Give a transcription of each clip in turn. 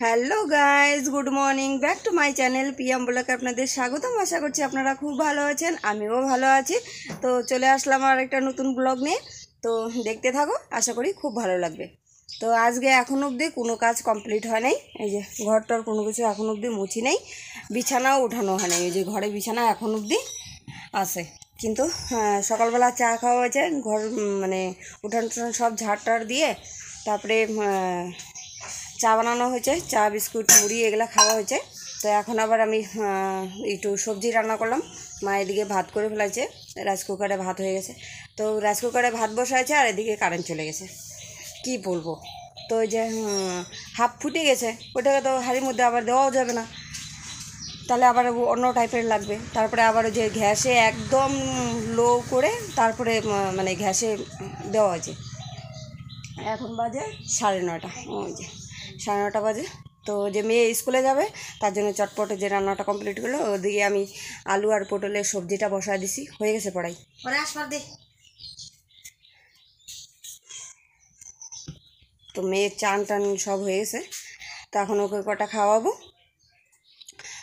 Hello guys, good morning, back to my channel PM ব্লগে আপনাদের স্বাগতম। আশা করছি আপনারা খুব ভালো আছেন, আমিও ভালো আছি। তো চলে আসলাম আর একটা নতুন ব্লগ নিয়ে। তো দেখতে থাকো, আশা করি খুব ভালো লাগবে। তো আজকে এখন অবধি কোনো কাজ কমপ্লিট হয় নাই। এই যে ঘরটার কোনো কিছু এখন অবধি মুছি নেই, বিছানাও উঠানো হয় নাই। এই যে ঘরে বিছানা এখন অবধি আছে, কিন্তু সকালবেলা চা খাওয়া হয়েছে, ঘর মানে উঠান টুঠান সব ঝাড় টাড় দিয়ে তারপরে চা বানানো হয়েছে, চা বিস্কুট মুড়ি এগুলো খাওয়া হয়েছে। তো এখন আবার আমি একটু সবজি রান্না করলাম। মা এদিকে ভাত করে ফেলেছে, রাইস কুকারে ভাত হয়ে গেছে। তো রাইস কুকারে ভাত বসাইছে আর এদিকে কারেন্ট চলে গেছে, কি বলবো। তো ওই যে হাফ ফুটে গেছে, ওটাকে তো হাঁড়ির মধ্যে আবার দেওয়াও যাবে না, তাহলে আবার অন্য টাইপের লাগবে। তারপরে আবার যে গ্যাসে একদম লো করে তারপরে মানে গ্যাসে দেওয়া আছে। এখন বাজে 9:30, ওই যে 9:30 বাজে। তো যে মেয়ে স্কুলে যাবে তার জন্য চটপটে যে রান্নাটা কমপ্লিট করলো, ওদিকে আমি আলু আর পটলের সবজিটা বসায় দিছি, হয়ে গেছে পড়াই। তো মেয়ের চান টান সব হয়ে গেছে, তো এখন ওকে কটা খাওয়াবো।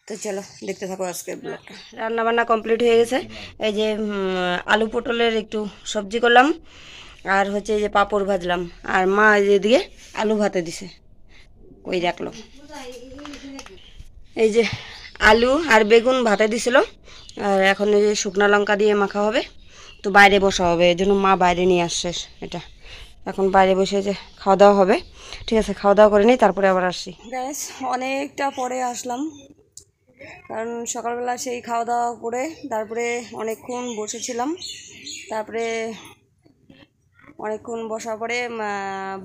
তো চলো দেখতে থাকো আজকের ব্লগটা। রান্নাবান্না কমপ্লিট হয়ে গেছে। এই যে আলু পটলের একটু সবজি করলাম, আর হচ্ছে এই যে পাঁপড় ভাজলাম, আর মা এদিকে আলু ভাতে দিছে, ওই রাখলো। এই যে আলু আর বেগুন ভাতে দিছিল, আর এখন এই যে শুকনো লঙ্কা দিয়ে মাখা হবে। তো বাইরে বসা হবে, এই জন্য মা বাইরে নিয়ে আসছে এটা। এখন বাইরে বসে যে খাওয়া দাওয়া হবে। ঠিক আছে, খাওয়া দাওয়া করে নিই, তারপরে আবার আসছি। গ্যাস অনেকটা পরে আসলাম, কারণ সকালবেলা সেই খাওয়া দাওয়া করে তারপরে অনেকক্ষণ বসেছিলাম। তারপরে অনেকক্ষণ বসার পরে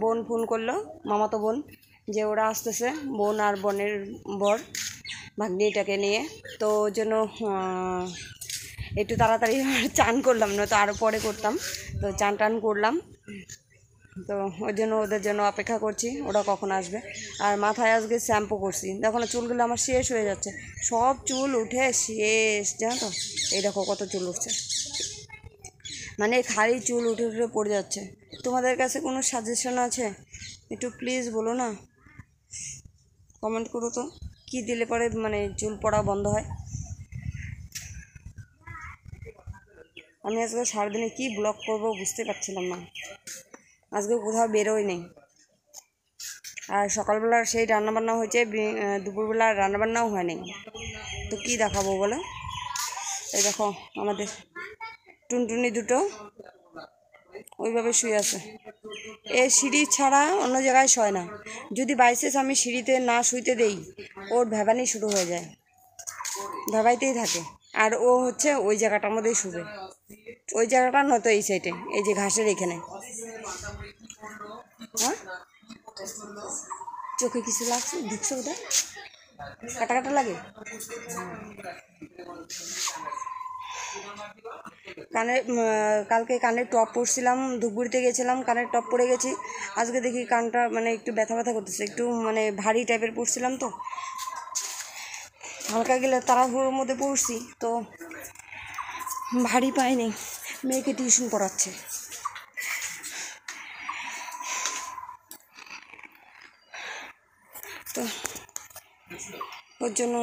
বোন ফোন করলো, মামাতো বোন, যে ওরা আসতেছে, বোন আর বোনের বর ভাগ্নিটাকে নিয়ে। তো ওর জন্য একটু তাড়াতাড়ি চান করলাম, না তো আরও পরে করতাম। তো চান টান করলাম, তো ওই জন্য ওদের জন্য অপেক্ষা করছি, ওরা কখন আসবে। আর মাথায় আজকে শ্যাম্পু করছি, দেখো না চুলগুলো আমার শেষ হয়ে যাচ্ছে, সব চুল উঠে শেষ, জানো তো। এই দেখো কত চুল উঠছে, মানে খালি চুল উঠে উঠে পড়ে যাচ্ছে। তোমাদের কাছে কোনো সাজেশন আছে? একটু প্লিজ বলো না, কমেন্ট করো তো, কি দিলে পরে মানে চুল পড়া বন্ধ হয়। আমি আজকে সারাদিনে কি ব্লগ করবো বুঝতে পারছিলাম না, আজকে কোথাও বেরোই নেই। আর সকালবেলার সেই রান্নাবান্না হয়েছে, দুপুরবেলার রান্নাবান্নাও হয় নাই। তো কী দেখাবো বলো। এই দেখো আমাদের টুনটুনি দুটো ওইভাবে শুয়ে আছে, এ সিঁড়ি ছাড়া অন্য জায়গায় শয় না। যদি বাইসেস আমি সিঁড়িতে না শুইতে দেই, ওর ভ্যাবানি শুরু হয়ে যায়, ভ্যাবাইতেই থাকে। আর ও হচ্ছে ওই জায়গাটার মধ্যেই শুবে, ওই জায়গাটা নয়তো এই সাইডে, এই যে ঘাসের এখানে। হ্যাঁ, চোখে কিছু লাগছে, ঢুকছে ওটা, কাটা কাটা লাগে। কালকে কানের টপ পরছিলাম, ধূপগুড়িতে গেছিলাম, কানের টপ পরে গেছি। আজকে দেখি কানটা মানে একটু ব্যথা ব্যথা করতেছে, একটু মানে ভারী টাইপের পরছিলাম, তো হালকা গেলে তাড়াহুড়োর মধ্যে পড়ছি, তো ভারী পাইনি। মেয়েকে টিউশন পড়াচ্ছে, তো ওর জন্য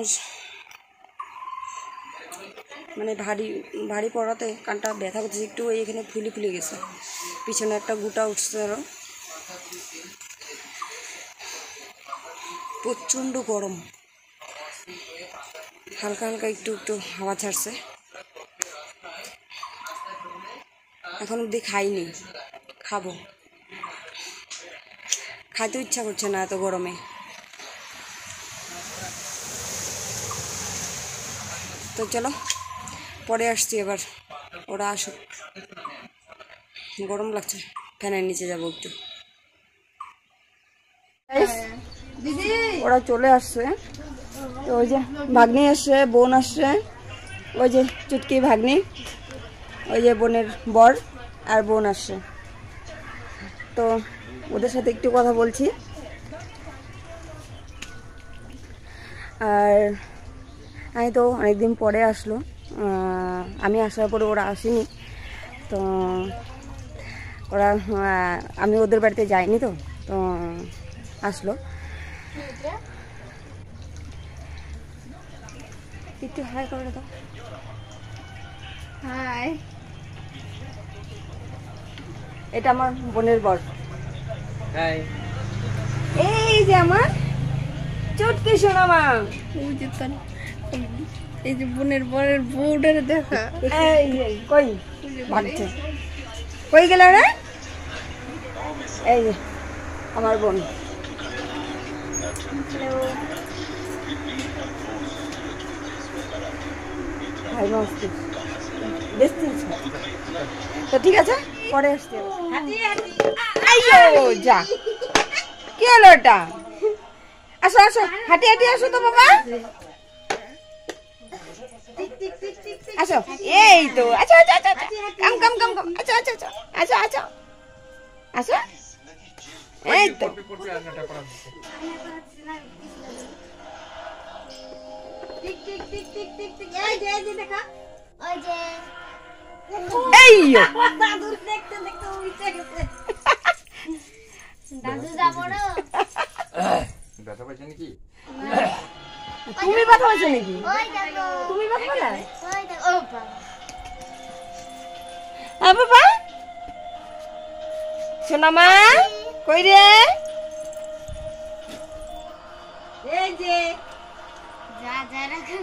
মানে ভারী ভারী পড়াতে কানটা ব্যথা করতেছে, একটু এখানে ফুলে ফুলে গেছে, পিছনে একটা গুটা উঠছে আরও। প্রচণ্ড গরম, হালকা হালকা একটু একটু হাওয়া ছাড়ছে। এখন অবধি খাইনি, খাবো, খাইতে ইচ্ছা করছে না এত গরমে। তো চলো পরে আসছি, এবার ওরা আসুক, গরম লাগছে, ফ্যানের নিচে যাবো একটু। ওরা চলে আসছে, তো ওই যে ভাগ্নি আসছে, বোন আসছে, ওই যে চুটকি ভাগ্নি, ওই যে বোনের বর আর বোন আসছে। তো ওদের সাথে একটু কথা বলছি। আর আমি তো অনেকদিন পরে আসলো, আমি আসার পরে ওরা আসেনি। তো ওরা আমি ওদের বাড়িতে যাইনি, তো আসলো। একটু হাই করে দাও। হাই। এটা আমার বোনের বর। হাই। এই যে আমার চুটকি সোনা মা। এই যে বোনের বরের বউটার দেখা। এই কই ভাগছে, কই গেল রে? এই যে আমার বোন। ভাই মস্তি বেশি। তো ঠিক আছে, পরে আসতে আইয়ো যা। কি হলো এটা? আসো আসো, হাঁটি হাঁটি আসো তো বাবা, আসো। এই তো আচ্ছা আচ্ছা আচ্ছা, কাম কাম কাম কাম, আচ্ছা আচ্ছা আচ্ছা, আচ্ছা আচ্ছা আচ্ছা, এই তো। এই ব্যথা পাইছে নাকি? তুমি ব্যথা হয়েছে নাকি? তুমি ব্যথা পেলে? হ্যাঁ বাবা, সোনা মা কই রে? এই যে যা যা রাখা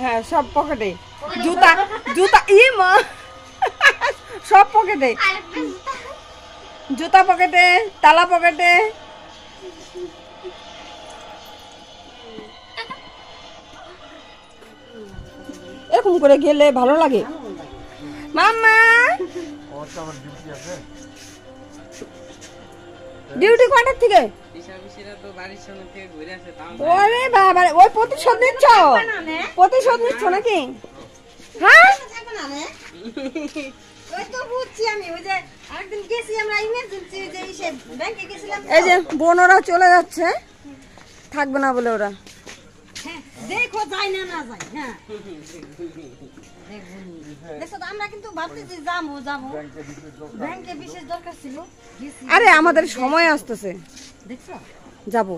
হ্যাঁ সব পকেটে, জুতা জুতা ই মা সব পকেটে, জুতা পকেটে, তালা পকেটে। এরকম করে গেলে ভালো লাগে। মাম্মা ডিউটি কটার থেকে? ওরে বাবা, ওই প্রতিশোধ নিচ্ছ? প্রতিশোধ নিচ্ছ নাকি? হ্যাঁ এই যে বোনরা চলে যাচ্ছে, থাকবে না বলে ওরা। দেখো যায় না না যায়। হ্যাঁ দেখো তো, আমরা কিন্তু ভাবতেছি যাবো যাবো, ব্যাংকে বিশেষ দরকার ছিল। আরে আমাদের সময় আসতেছে, দেখছো যাবো।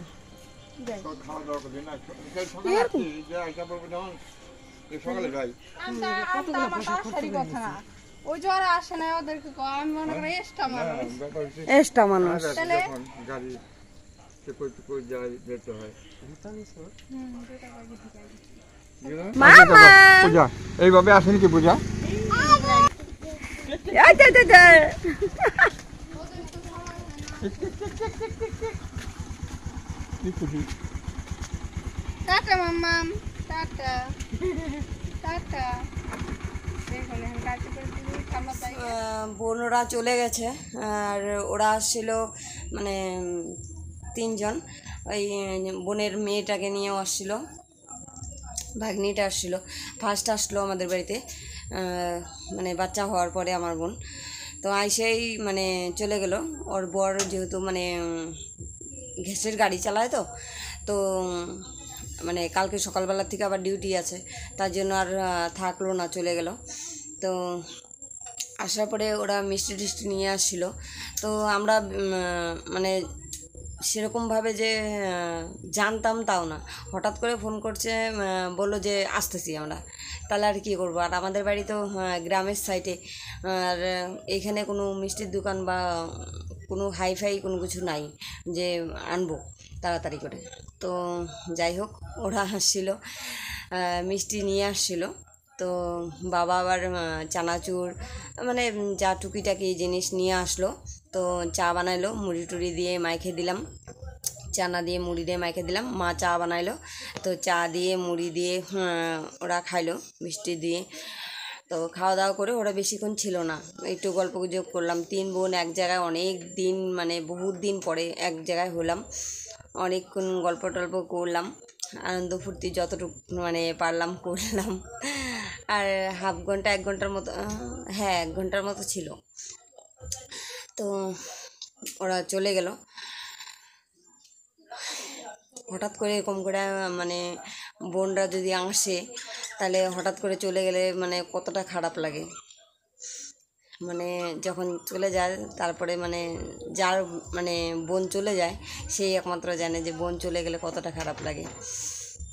ওই যে ওরা আসে না, ওদেরকে আমি মনে করি এক্সট্রা মানুষ। এক্সট্রা মানুষ। মামা পূজা এইভাবে আসেনি কি পূজা? টাটা মাম্মাম, টাটা টাটা। বোনরা চলে গেছে, আর ওরা আসছিল মানে তিনজন। ওই বোনের মেয়েটাকে নিয়েও আসছিল, ভাগ্নিটা আসছিল। ফার্স্ট আসলো আমাদের বাড়িতে মানে বাচ্চা হওয়ার পরে আমার বোন। তো আইসেই মানে চলে গেল। ওর বর যেহেতু মানে গ্যাসের গাড়ি চালায়, তো তো মানে কালকে সকালবেলার থেকে আবার ডিউটি আছে, তার জন্য আর থাকলো না, চলে গেল। তো আসার পরে ওরা মিষ্টি টিষ্টি নিয়ে আসছিলো। তো আমরা মানে সেরকমভাবে যে জানতাম তাও না, হঠাৎ করে ফোন করছে, বললো যে আসতেছি আমরা। তাহলে আর কী করবো? আর আমাদের বাড়ি তো গ্রামের সাইডে, আর এইখানে কোনো মিষ্টির দোকান বা কোনো হাইফাই কোনো কিছু নাই যে আনবো তাড়াতাড়ি করে। তো যাই হোক, ওরা আসছিলো, মিষ্টি নিয়ে আসছিলো। তো বাবা আবার চানাচুর মানে যা টুকিটাকি জিনিস নিয়ে আসলো। তো চা বানাইলো, মুড়ি টুড়ি দিয়ে মাইখে দিলাম, চানা দিয়ে মুড়ি দিয়ে মাইখে দিলাম। মা চা বানাইলো, তো চা দিয়ে মুড়ি দিয়ে ওরা খাইলো মিষ্টি দিয়ে। তো খাওয়া দাওয়া করে ওরা বেশিক্ষণ ছিল না, একটু গল্প গুজব করলাম। তিন বোন এক জায়গায়, অনেক দিন মানে বহুত দিন পরে এক জায়গায় হলাম, অনেকক্ষণ গল্প টল্প করলাম, আনন্দ ফুর্তি যতটুকু মানে পারলাম করলাম। আর হাফ ঘন্টা 1 ঘন্টার মতো, হ্যাঁ 1 ঘন্টার মতো ছিল। তো ওরা চলে গেল। হঠাৎ করে এরকম করে মানে বোনরা যদি আসে তাহলে হঠাৎ করে চলে গেলে মানে কতটা খারাপ লাগে। মানে যখন চলে যায় তারপরে মানে যার মানে বোন চলে যায় সেই একমাত্র জানে যে বোন চলে গেলে কতটা খারাপ লাগে।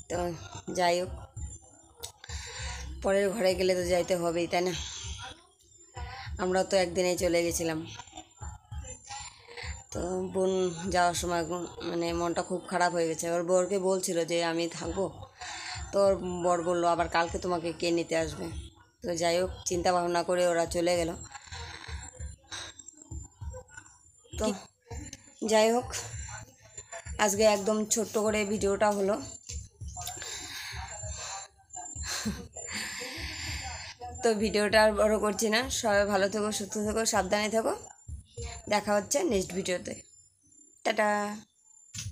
তো যাই হোক, পরের ঘরে গেলে তো যাইতে হবেই, তাই না? আমরা তো একদিনেই চলে গেছিলাম। তো বোন যাওয়ার সময় মানে মনটা খুব খারাপ হয়ে গেছে। ওর বরকে বলছিল যে আমি থাকবো, তো ওর বর বললো আবার কালকে তোমাকে কে নিতে আসবে। তো যাই হোক, চিন্তা ভাবনা করে ওরা চলে গেল। তো যাই হোক, আজকে একদম ছোট্ট করে ভিডিওটা হলো। তো ভিডিওটা আর বড় করছি না। সবাই ভালো থেকো, সুস্থ থেকো, সাবধানে থেকো। দেখা হচ্ছে নেক্সট ভিডিওতে। টাটা।